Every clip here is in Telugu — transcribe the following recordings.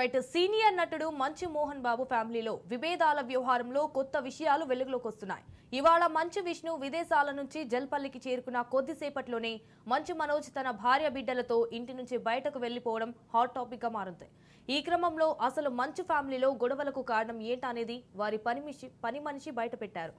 రైట్ సీనియర్ నటుడు మంచు మోహన్ బాబు ఫ్యామిలీలో విభేదాల వ్యవహారంలో కొత్త విషయాలు వెలుగులోకి వస్తున్నాయి. ఇవాళ మంచు విష్ణు విదేశాల నుంచి జల్పల్లికి చేరుకున్న కొద్దిసేపట్లోనే మంచు మనోజ్ తన భార్య బిడ్డలతో ఇంటి నుంచి బయటకు వెళ్లిపోవడం హాట్ టాపిక్ గా మారింది. ఈ క్రమంలో అసలు మంచు ఫ్యామిలీలో గొడవలకు కారణం ఏంటనేది వారి పని మనిషి బయటపెట్టారు.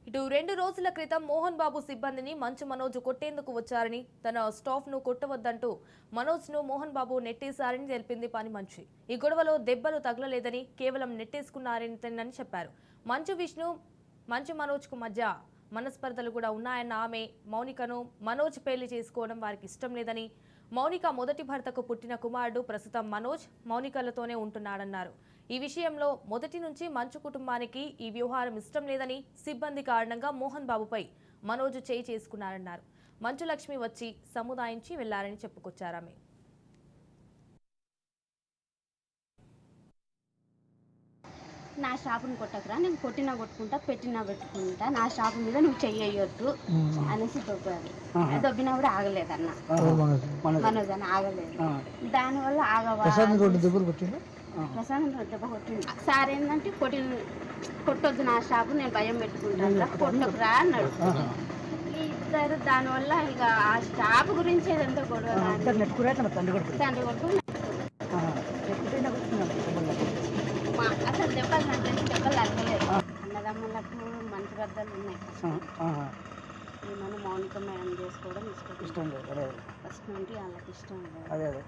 ఇటు 2 రోజుల క్రితం మోహన్ బాబు సిబ్బందిని మంచు మనోజ్ కొట్టేందుకు వచ్చారని, తన స్టాఫ్ ను కొట్టవద్దంటూ మనోజ్ ను మోహన్ బాబు నెట్టేశారని తెలిపింది పని మనిషి. ఈ గొడవలో దెబ్బలు తగలలేదని, కేవలం నెట్టేసుకున్నారని చెప్పారు. మంచు విష్ణు మంచు మనోజ్ కు మధ్య మనస్పర్ధలు కూడా ఉన్నాయన్న ఆమె, మౌనికను మనోజ్ పెళ్లి చేసుకోవడం వారికి ఇష్టం లేదని, మౌనిక మొదటి భర్తకు పుట్టిన కుమారుడు ప్రస్తుతం మనోజ్ మౌనికలతోనే ఉంటున్నాడన్నారు. ఈ విషయంలో మొదటి నుంచి మంచు కుటుంబానికి ఈ వ్యవహారం ఇష్టం లేదని, సిబ్బంది కారణంగా మోహన్ బాబుపై మనోజ్ చేయి చేసుకున్నారన్నారు. మంచు లక్ష్మి వచ్చి సముదాయించి వెళ్లారని చెప్పుకొచ్చారామె. నా షాపుని కొట్టకురా, నేను కొట్టినా కొట్టుకుంటా, పెట్టినా పెట్టుకుంటా, నా షాపు మీద నువ్వు చెయ్యొద్దు అనేసి దొబ్బారు. దొబ్బినా కూడా ఆగలేదు అన్న, మనోజ్ అన్న ఆగలేదు. దానివల్ల ప్రసాదం దెబ్బ కొట్టింది. సార్ ఏంటంటే కొట్టొద్దు నా షాపు, నేను భయం పెట్టుకుంటాను, కొట్టకురా అన్నాడు. ఇద్దరు దానివల్ల ఇక ఆ షాపు గురించి ఏదంతా గొడవ. తండ్రి కొడుకు అసలు దెబ్బలు దెబ్బలు తగ్గలేదు. అన్నదమ్ములకు మంచి బద్దలు ఉన్నాయి. మనం మౌనిక మేడం చేసుకోవడం ఇష్టం లేదు, ఫస్ట్ నుండి వాళ్ళకి ఇష్టం లేదు.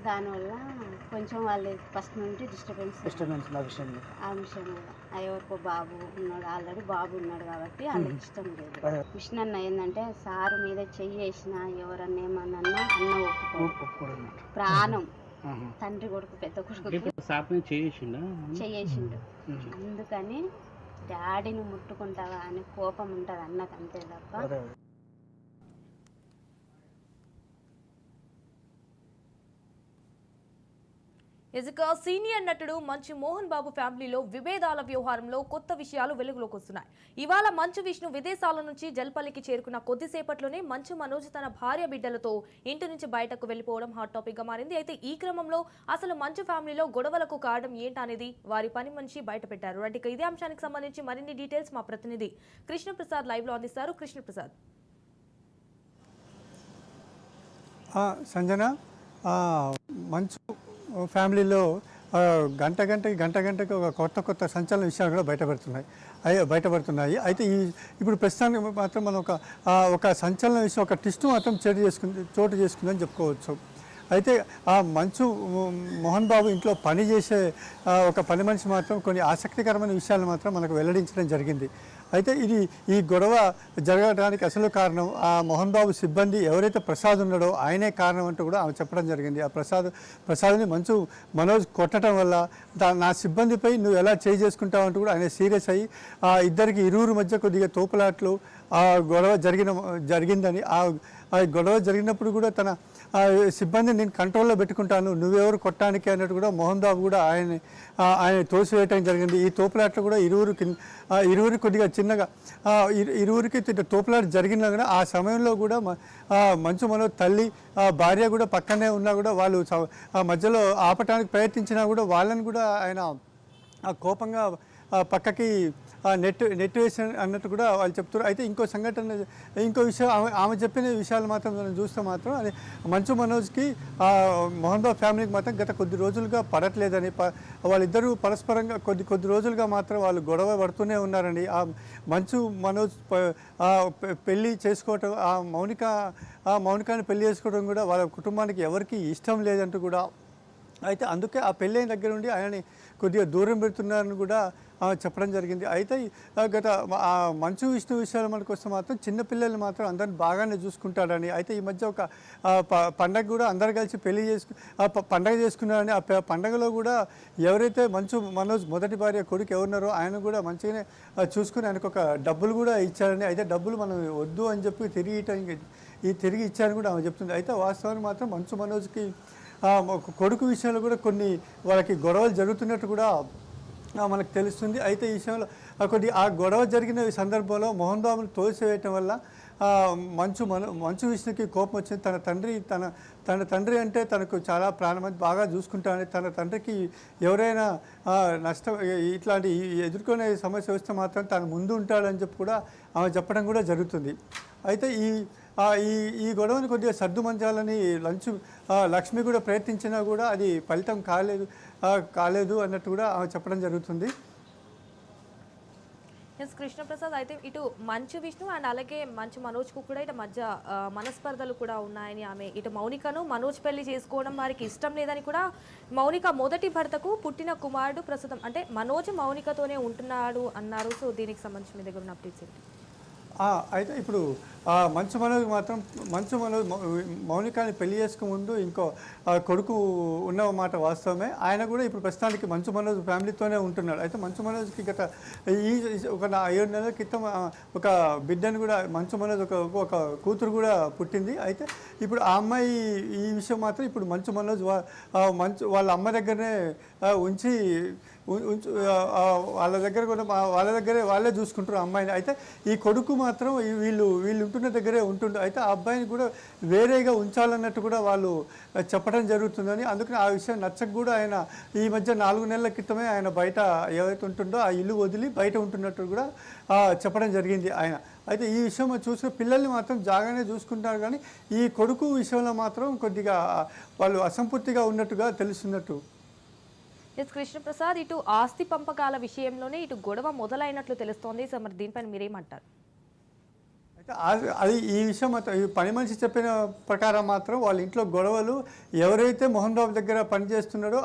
దానివల్ల కొంచెం వాళ్ళు ఫస్ట్ నుండి డిస్టర్బెన్స్ ఆ విషయం ఎవరికో బాబు ఉన్నాడు, ఆల్రెడీ బాబు ఉన్నాడు కాబట్టి వాళ్ళకి ఇష్టం లేదు. విష్ణు అన్న ఏంటంటే సారు మీద చెయ్యి వేసినా ఎవరన్నా ఏమన్నా అన్న ఒప్పుకోడు. ప్రాణం తండ్రి కొడుకు పెద్ద కొడుకు చేసిండు. అందుకని డాడీని ముట్టుకుంటావా అని కోపం ఉంటుంది అన్నకు, అంతే తప్ప. ఇక సీనియర్ నటుడు మంచు మోహన్ బాబు ఫ్యామిలీలో విభేదాల వ్యవహారంలో కొత్త విషయాలు వెలుగులోకి వస్తున్నాయి. ఇవాళ మంచు విష్ణు విదేశాల నుంచి జల్పల్లికి చేరుకున్న కొద్దిసేపట్లోనే మంచు మనోజ్ తన భార్య బిడ్డలతో ఇంటి నుంచి బయటకు వెళ్లిపోవడం హాట్ టాపిక్ గా మారింది. అయితే ఈ క్రమంలో అసలు మంచు ఫ్యామిలీలో గొడవలకు కారణం ఏంటనేది వారి పని మనిషి బయటపెట్టారు. అంటే ఇదే అంశానికి సంబంధించి మరిన్ని డీటెయిల్స్ మా ప్రతినిధి కృష్ణప్రసాద్ లైవ్ లో అందిస్తారు. కృష్ణప్రసాద్. సంజన, మంచు ఫ్యామిలీలో గంటకి ఒక కొత్త సంచలన విషయాలు కూడా బయటపడుతున్నాయి. అయితే ఇప్పుడు ప్రస్తుతానికి మాత్రం మనం ఒక సంచలన విషయం, ఒక ట్విస్ట్ మాత్రం చోటు చేసుకుందని చెప్పుకోవచ్చు. అయితే ఆ మంచు మోహన్ బాబు ఇంట్లో పనిచేసే ఒక పని మనిషి మాత్రం కొన్ని ఆసక్తికరమైన విషయాలు మాత్రం మనకు వెల్లడించడం జరిగింది. అయితే ఈ గొడవ జరగడానికి అసలు కారణం ఆ మోహన్ బాబు సిబ్బంది ఎవరైతే ప్రసాద్ ఉన్నాడో ఆయనే కారణం అంటూ కూడా ఆమె చెప్పడం జరిగింది. ఆ ప్రసాద్ని మంచు మనోజ్ కొట్టడం వల్ల నా సిబ్బందిపై నువ్వు ఎలా చేయి చేసుకుంటావు అంటూ కూడా ఆయన సీరియస్ అయ్యి ఇరువురు మధ్య కొద్దిగా తోపులాట్లు గొడవ జరిగిందని, ఆ గొడవ జరిగినప్పుడు కూడా తన సిబ్బందిని నేను కంట్రోల్లో పెట్టుకుంటాను, నువ్వెవరు కొట్టడానికి అన్నట్టు కూడా మోహన్ బాబు కూడా ఆయన తోసివేయటం జరిగింది. ఈ తోపులాట్లు కూడా ఇరువురు కొద్దిగా చిన్నగా ఇరువురికి తోపులాట జరిగినా కూడా ఆ సమయంలో కూడా మంచు మనోజ్ తల్లి భార్య కూడా పక్కనే ఉన్నా కూడా వాళ్ళు మధ్యలో ఆపటానికి ప్రయత్నించినా కూడా వాళ్ళని కూడా ఆయన కోపంగా పక్కకి నెట్ వేసి అన్నట్టు కూడా వాళ్ళు చెప్తారు. అయితే ఇంకో విషయం ఆమె చెప్పిన విషయాలు మాత్రం మనం చూస్తే మాత్రం అది మంచు మనోజ్కి మోహన్ బాబు ఫ్యామిలీకి మాత్రం గత కొద్ది రోజులుగా పడట్లేదని, వాళ్ళిద్దరూ పరస్పరంగా కొద్ది రోజులుగా మాత్రం వాళ్ళు గొడవ పడుతూనే ఉన్నారని, ఆ మంచు మనోజ్ పెళ్ళి చేసుకోవటం, మౌనికాని పెళ్లి చేసుకోవడం కూడా వాళ్ళ కుటుంబానికి ఎవరికి ఇష్టం లేదంటూ కూడా, అయితే అందుకే ఆ పెళ్ళైన దగ్గర నుండి ఆయనని కొద్దిగా దూరం పెడుతున్నారని కూడా చెప్పడం జరిగింది. అయితే గత మంచు విష్ణు విషయాలు మనకు వస్తే మాత్రం చిన్నపిల్లలు మాత్రం అందరిని బాగానే చూసుకుంటాడని, అయితే ఈ మధ్య ఒక పండగ కూడా అందరు కలిసి పండగ చేసుకున్నారని, ఆ పండగలో కూడా ఎవరైతే మంచు మనోజ్ మొదటి భార్య కొడుకు ఎవరున్నారో ఆయన కూడా మంచిగానే చూసుకుని ఆయనకు ఒక డబ్బులు కూడా ఇచ్చారని, అయితే డబ్బులు మనం వద్దు అని చెప్పి తిరిగి ఇచ్చారని కూడా ఆమె చెప్తుంది. అయితే వాస్తవానికి మాత్రం మంచు మనోజ్కి కొడుకు విషయంలో కూడా కొన్ని వాళ్ళకి గొడవలు జరుగుతున్నట్టు కూడా మనకు తెలుస్తుంది. అయితే ఈ విషయంలో ఆ గొడవ జరిగిన సందర్భంలో మోహన్ బాబును తోసివేయటం వల్ల మంచు విష్ణుకి కోపం వచ్చింది. తన తండ్రి అంటే తనకు చాలా ప్రాణం, బాగా చూసుకుంటానని, తన తండ్రికి ఎవరైనా నష్టం ఇట్లాంటి ఎదుర్కొనే సమస్య వస్తే మాత్రం తను ముందు ఉంటాడని చెప్పి కూడా ఆమె చెప్పడం కూడా జరుగుతుంది. అయితే ఈ గొడవని కొద్దిగా సర్దుమంచాలని లక్ష్మి కూడా ప్రయత్నించినా కూడా అది ఫలితం కాలేదు అన్నట్టు కూడా ఆమె చెప్పడం జరుగుతుంది. ఎస్ కృష్ణప్రసాద్, అయితే ఇటు మంచు విష్ణు అండ్ అలాగే మంచు మనోజ్కు కూడా ఇటు మధ్య మనస్పర్ధలు కూడా ఉన్నాయని ఆమె ఇటు మౌనికను మనోజ్ పెళ్లి చేసుకోవడం వారికి ఇష్టం లేదని కూడా మౌనిక మొదటి భర్తకు పుట్టిన కుమారుడు ప్రస్తుతం అంటే మనోజ్ మౌనికతోనే ఉంటున్నాడు అన్నారు. సో దీనికి సంబంధించి మీ దగ్గర ఉన్న అప్డేట్స్ ఏంటి? అయితే ఇప్పుడు మంచు మనోజ్ మాత్రం మౌనికాని పెళ్లి చేసుకుముందు ఇంకో కొడుకు ఉన్న మాట వాస్తవమే. ఆయన కూడా ఇప్పుడు ప్రస్తుతానికి మంచు మనోజ్ ఫ్యామిలీతోనే ఉంటున్నాడు. అయితే మంచు మనోజ్కి గత ఒక 7 నెలల క్రితం ఒక బిడ్డను కూడా మంచు మనోజ్ ఒక కూతురు కూడా పుట్టింది. అయితే ఇప్పుడు ఆ అమ్మాయి ఈ విషయం మాత్రం ఇప్పుడు మంచు మనోజ్ వాళ్ళ అమ్మ దగ్గరనే ఉంచి వాళ్ళ దగ్గరే వాళ్ళే చూసుకుంటారు అమ్మాయిని. అయితే ఈ కొడుకు మాత్రం వీళ్ళు ఉంటున్న దగ్గరే ఉంటుండే. అయితే ఆ అబ్బాయిని కూడా వేరేగా ఉంచాలన్నట్టు కూడా వాళ్ళు చెప్పడం జరుగుతుందని, అందుకని ఆ విషయం నచ్చక కూడా ఆయన ఈ మధ్య 4 నెలల క్రితమే ఆయన బయట ఏవైతే ఉంటుందో ఆ ఇల్లు వదిలి బయట ఉంటున్నట్టు కూడా చెప్పడం జరిగింది ఆయన. అయితే ఈ విషయం చూసిన పిల్లల్ని మాత్రం జాగానే చూసుకుంటారు, కానీ ఈ కొడుకు విషయంలో మాత్రం కొద్దిగా వాళ్ళు అసంపూర్తిగా ఉన్నట్టుగా తెలుస్తున్నట్టు. ఎస్ కృష్ణప్రసాద్, ఇటు ఆస్తి పంపకాల విషయంలోనే ఇటు గొడవ మొదలైనట్లు తెలుస్తోంది. సో మరి దీనిపైన మీరేమంటారు? అయితే అది ఈ విషయం మాత్రం ఈ పని మనిషి చెప్పిన ప్రకారం మాత్రం వాళ్ళ ఇంట్లో గొడవలు ఎవరైతే మోహన్ బాబు దగ్గర పనిచేస్తున్నాడో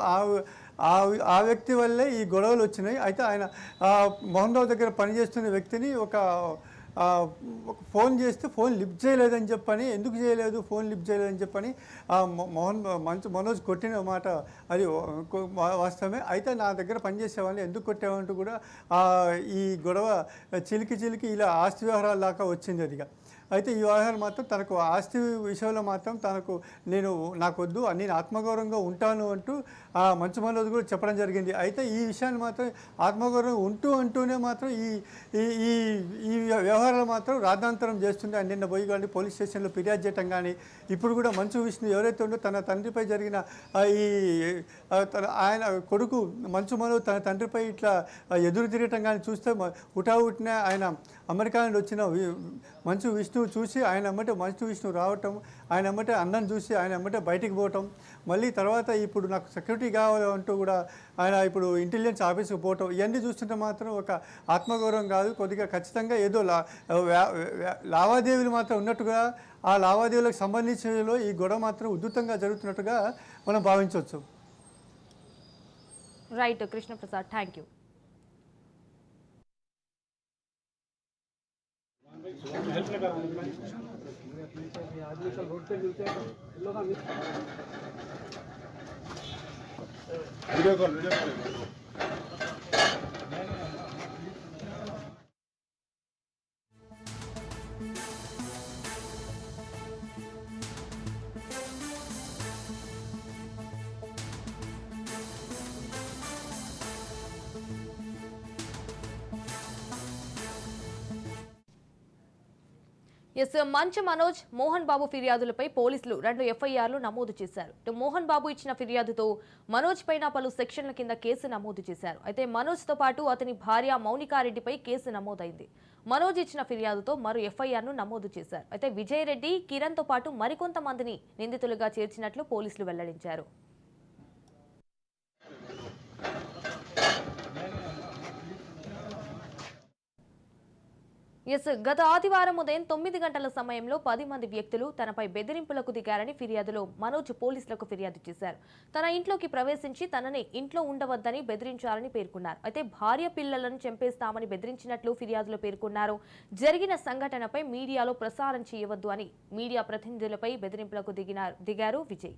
ఆ వ్యక్తి వల్లే ఈ గొడవలు వచ్చినాయి. అయితే ఆయన మోహన్ బాబు దగ్గర పనిచేస్తున్న వ్యక్తిని ఒక ఫోన్ చేస్తే ఫోన్ లిఫ్ట్ చేయలేదని చెప్పని, ఎందుకు చేయలేదు ఫోన్ లిఫ్ట్ చేయలేదని చెప్పని మనోజ్ కొట్టిన మాట అది వాస్తవమే. అయితే నా దగ్గర పనిచేసేవాళ్ళని ఎందుకు కొట్టామంటూ కూడా ఈ గొడవ చిలికి ఇలా ఆస్తి వ్యవహారాల దాకా వచ్చింది అదిగా. అయితే ఈ వ్యవహారం మాత్రం తనకు ఆస్తి విషయంలో మాత్రం నాకొద్దు, నేను ఆత్మగౌరవంగా ఉంటాను అంటూ మంచు మనోజ్ కూడా చెప్పడం జరిగింది. అయితే ఈ విషయాన్ని మాత్రం ఆత్మగౌరవం అంటూనే మాత్రం ఈ వ్యవహారాలు మాత్రం రాద్ధాంతరం చేస్తుండే. నిన్న పోయి కానీ పోలీస్ స్టేషన్లో ఫిర్యాదు చేయటం కానీ, ఇప్పుడు కూడా మంచు విష్ణు ఎవరైతే ఉందో తన తండ్రిపై జరిగిన ఆయన కొడుకు మంచు మనోజ్ తన తండ్రిపై ఇట్లా ఎదురు తిరగటం కానీ చూస్తే హుటాహుటిన ఆయన అమెరికా నుండి వచ్చిన మంచు విష్ణు చూసి ఆయన అమ్మటే మంచు విష్ణు రావటం, ఆయన అమ్మటే అన్నం చూసి ఆయన అమ్మటే బయటికి పోవటం, మళ్ళీ తర్వాత ఇప్పుడు నాకు సెక్యూరిటీ కావాలి అంటూ కూడా ఆయన ఇప్పుడు ఇంటెలిజెన్స్ ఆఫీస్కి పోవటం, ఇవన్నీ చూస్తుంటే మాత్రం ఒక ఆత్మగౌరవం కాదు, కొద్దిగా ఖచ్చితంగా ఏదో లావాదేవీలు మాత్రం ఉన్నట్టుగా ఆ లావాదేవీలకు సంబంధించినలో ఈ గొడవ మాత్రం ఉధృతంగా జరుగుతున్నట్టుగా మనం భావించవచ్చు. Right Krishnaprasad, thank you. Video call ఎస్ మంచు మనోజ్ మోహన్ బాబు ఫిర్యాదులపై పోలీసులు 2 ఎఫ్ఐఆర్లు నమోదు చేశారు. మోహన్ బాబు ఇచ్చిన ఫిర్యాదుతో మనోజ్ పైన పలు సెక్షన్ల కింద కేసు నమోదు చేశారు. అయితే మనోజ్ తో పాటు అతని భార్య మౌనికారెడ్డిపై కేసు నమోదైంది. మనోజ్ ఇచ్చిన ఫిర్యాదుతో మరో ఎఫ్ఐఆర్ను నమోదు చేశారు. అయితే విజయ్ రెడ్డి, కిరణ్ తో పాటు మరికొంతమందిని నిందితులుగా చేర్చినట్లు పోలీసులు వెల్లడించారు. ఎస్ గత ఆదివారం ఉదయం 9 గంటల సమయంలో 10 మంది వ్యక్తులు తనపై బెదిరింపులకు దిగారని ఫిర్యాదులో మనోజ్ పోలీసులకు ఫిర్యాదు చేశారు. తన ఇంట్లోకి ప్రవేశించి తనని ఇంట్లో ఉండవద్దని బెదిరించారని పేర్కొన్నారు. అయితే భార్య పిల్లలను చంపేస్తామని బెదిరించినట్లు ఫిర్యాదులో పేర్కొన్నారు. జరిగిన సంఘటనపై మీడియాలో ప్రసారం చేయవద్దు అని మీడియా ప్రతినిధులపై బెదిరింపులకు దిగారు విజయ్.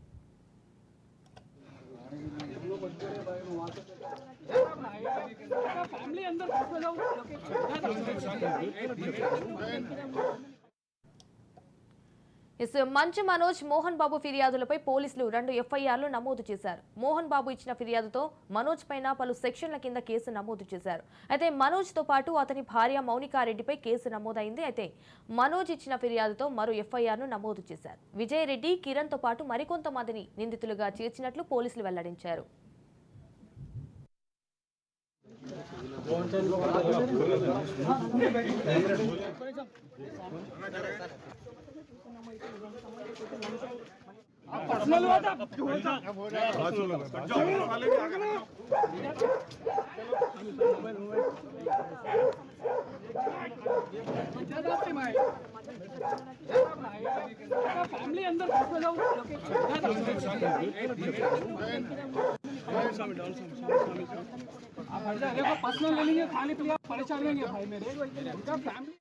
మంచు మనోజ్ మోహన్ బాబు ఫిర్యాదులపై పోలీసులు 2 ఎఫ్ఐఆర్లు నమోదు చేశారు. మోహన్ బాబు ఇచ్చిన ఫిర్యాదుతో మనోజ్ పైన పలు సెక్షన్ల కింద కేసు నమోదు చేశారు. అయితే మనోజ్ తో పాటు అతని భార్య మౌనికారెడ్డిపై కేసు నమోదైంది. అయితే మనోజ్ ఇచ్చిన ఫిర్యాదుతో మరో ఎఫ్ఐఆర్ను నమోదు చేశారు. విజయ్ రెడ్డి, కిరణ్ తో పాటు మరికొంతమందిని నిందితులుగా చేర్చినట్లు పోలీసులు వెల్లడించారు. फैमिली अंदर पर्सनल ले लेंगे खाने के लिए परेशान लेंगे भाई मेरे उनका फैमिली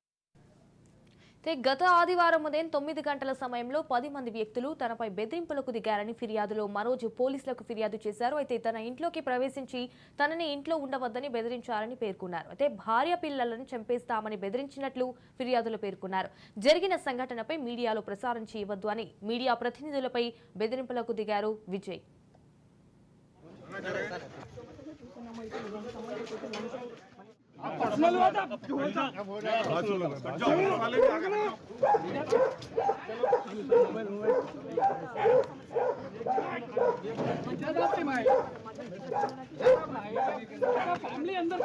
గత ఆదివారం ఉదయం 9 గంటల సమయంలో 10 మంది వ్యక్తులు తనపై బెదిరింపులకు దిగారని ఫిర్యాదులో మనోజ్ పోలీసులకు ఫిర్యాదు చేశారు. అయితే తన ఇంట్లోకి ప్రవేశించి తనని ఇంట్లో ఉండవద్దని బెదిరించారని పేర్కొన్నారు. అయితే భార్య పిల్లలను చంపేస్తామని బెదిరించినట్లు ఫిర్యాదులో పేర్కొన్నారు. జరిగిన సంఘటనపై మీడియాలో ప్రసారం చేయవద్దు అని మీడియా ప్రతినిధులపై బెదిరింపులకు దిగారు విజయ్. पर्सनल हुआ था फैमिली अंदर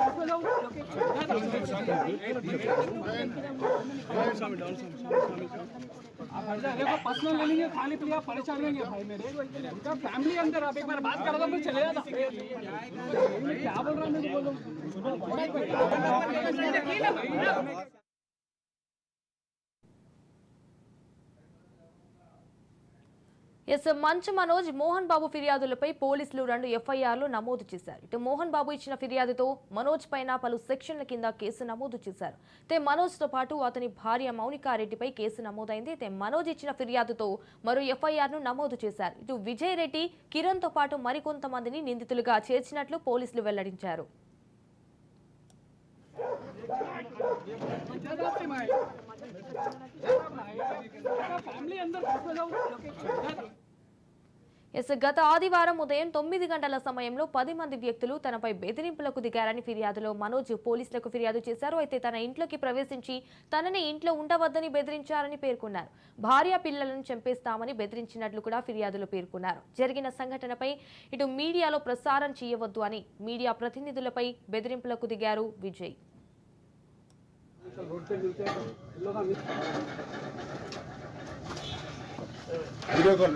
पर्सनल ले लेंगे खाने के लिए परेशान लेंगे भाई मेरे उनका फैमिली अंदर आप एक बार बात करोगे तो चले जाता क्या बोल रहा हूँ बोलो మంచు మనోజ్ మోహన్ బాబు ఫిర్యాదులపై పోలీసులు 2 ఎఫ్ఐఆర్లు నమోదు చేశారు. ఇటు మోహన్ బాబు ఇచ్చిన ఫిర్యాదుతో మనోజ్ పైన పలు సెక్షన్ల కింద కేసు నమోదు చేశారు. అయితే మనోజ్ తో పాటు అతని భార్య మౌనికారెడ్డిపై కేసు నమోదైంది. అయితే మనోజ్ ఇచ్చిన ఫిర్యాదుతో మరో ఎఫ్ఐఆర్ను నమోదు చేశారు. ఇటు విజయ్ రెడ్డి, కిరణ్ తో పాటు మరికొంతమందిని నిందితులుగా చేర్చినట్లు పోలీసులు వెల్లడించారు. గత ఆదివారం ఉదయం 9 గంటల సమయంలో 10 మంది వ్యక్తులు తనపై బెదిరింపులకు దిగారని ఫిర్యాదులో మనోజ్ పోలీసులకు ఫిర్యాదు చేశారు. అయితే తన ఇంట్లోకి ప్రవేశించి తనని ఇంట్లో ఉండవద్దని బెదిరించారని పేర్కొన్నారు. భార్య పిల్లలను చంపేస్తామని బెదిరించినట్లు కూడా ఫిర్యాదులో పేర్కొన్నారు. జరిగిన సంఘటనపై ఇటు మీడియాలో ప్రసారం చేయవద్దు అని మీడియా ప్రతినిధులపై బెదిరింపులకు దిగారు విజయ్. Video call